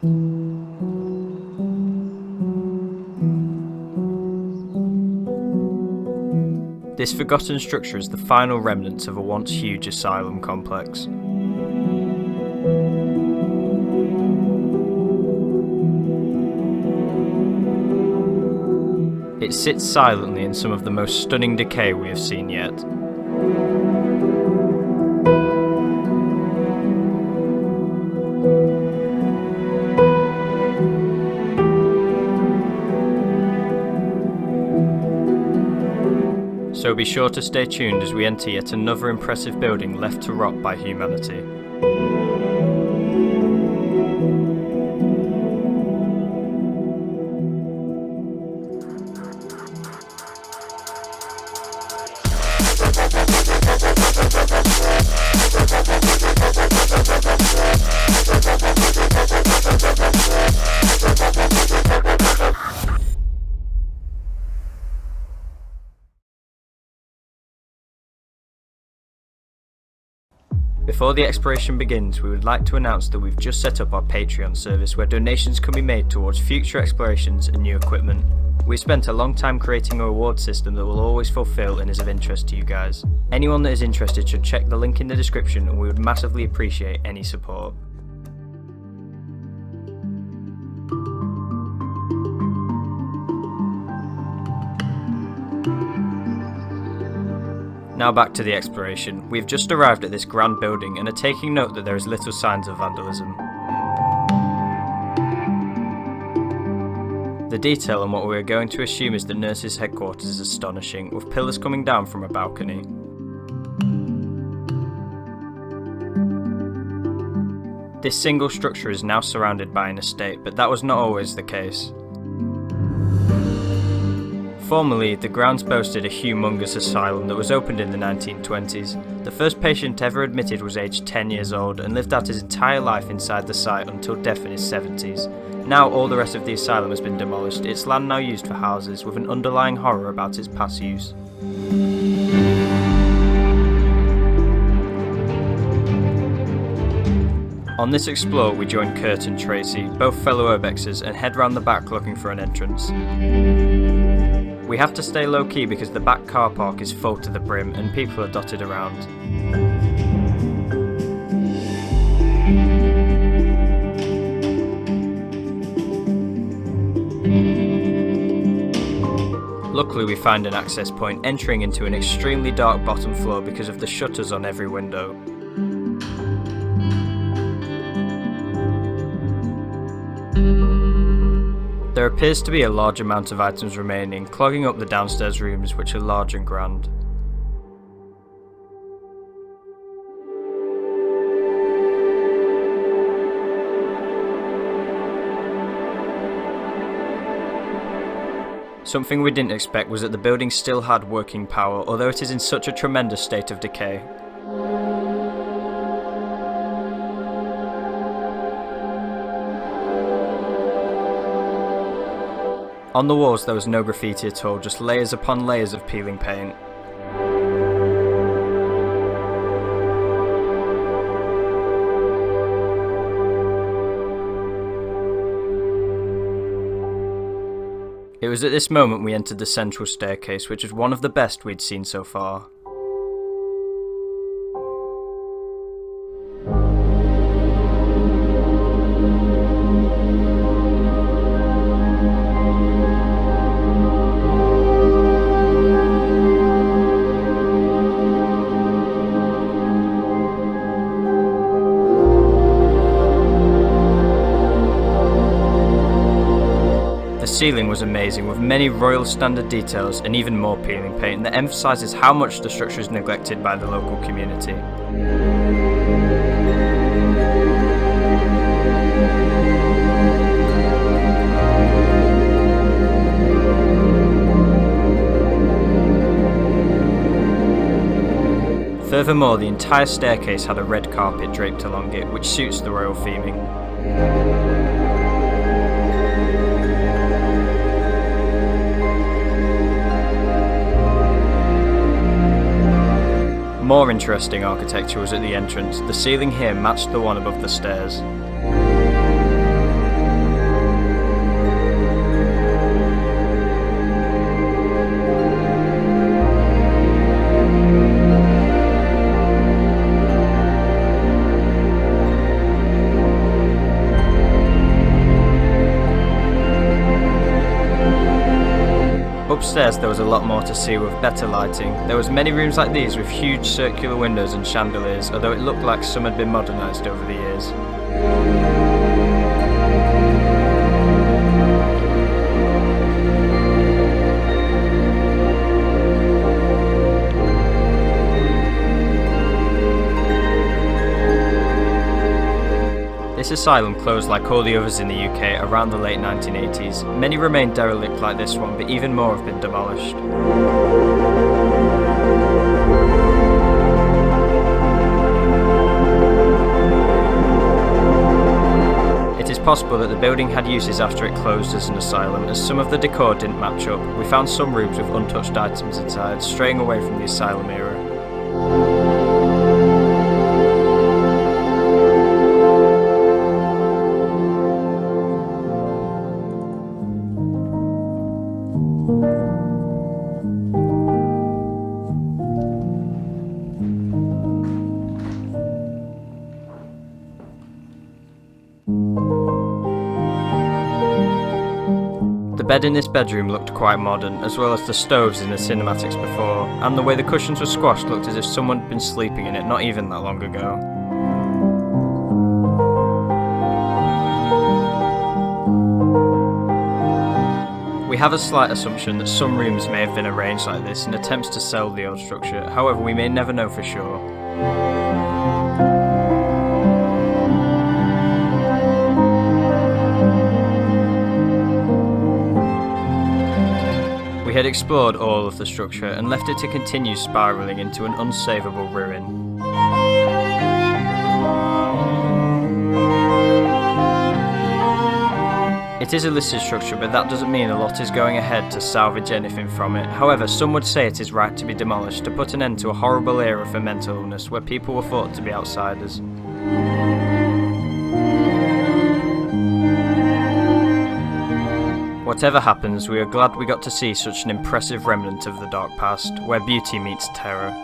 This forgotten structure is the final remnants of a once huge asylum complex. It sits silently in some of the most stunning decay we have seen yet. So be sure to stay tuned as we enter yet another impressive building left to rot by humanity. Before the exploration begins, we would like to announce that we've just set up our Patreon service where donations can be made towards future explorations and new equipment. We've spent a long time creating a reward system that will always fulfill and is of interest to you guys. Anyone that is interested should check the link in the description, and we would massively appreciate any support. Now back to the exploration. We've just arrived at this grand building and are taking note that there is little signs of vandalism. The detail on what we are going to assume is the nurse's headquarters is astonishing, with pillars coming down from a balcony. This single structure is now surrounded by an estate, but that was not always the case. Formerly, the grounds boasted a humongous asylum that was opened in the 1920s. The first patient ever admitted was aged 10 years old and lived out his entire life inside the site until death in his 70s. Now all the rest of the asylum has been demolished, its land now used for houses, with an underlying horror about its past use. On this explore we join Kurt and Tracy, both fellow Urbexers, and head round the back looking for an entrance. We have to stay low key because the back car park is full to the brim and people are dotted around. Luckily we find an access point entering into an extremely dark bottom floor because of the shutters on every window. There appears to be a large amount of items remaining, clogging up the downstairs rooms, which are large and grand. Something we didn't expect was that the building still had working power, although it is in such a tremendous state of decay. On the walls there was no graffiti at all, just layers upon layers of peeling paint. It was at this moment we entered the central staircase, which was one of the best we'd seen so far. The ceiling was amazing, with many royal standard details and even more peeling paint that emphasises how much the structure is neglected by the local community. Furthermore, the entire staircase had a red carpet draped along it, which suits the royal theming. More interesting architecture was at the entrance. The ceiling here matched the one above the stairs. Upstairs there was a lot more to see with better lighting. There was many rooms like these with huge circular windows and chandeliers, although it looked like some had been modernised over the years. This asylum closed like all the others in the UK around the late 1980s. Many remain derelict like this one, but even more have been demolished. It is possible that the building had uses after it closed as an asylum, as some of the decor didn't match up. We found some rooms with untouched items inside, straying away from the asylum era. The bed in this bedroom looked quite modern, as well as the stoves in the cinematics before, and the way the cushions were squashed looked as if someone had been sleeping in it not even that long ago. We have a slight assumption that some rooms may have been arranged like this in attempts to sell the old structure, however we may never know for sure. We had explored all of the structure and left it to continue spiralling into an unsavable ruin. It is a listed structure, but that doesn't mean a lot is going ahead to salvage anything from it. However, some would say it is right to be demolished to put an end to a horrible era for mental illness where people were thought to be outsiders. Whatever happens, we are glad we got to see such an impressive remnant of the dark past, where beauty meets terror.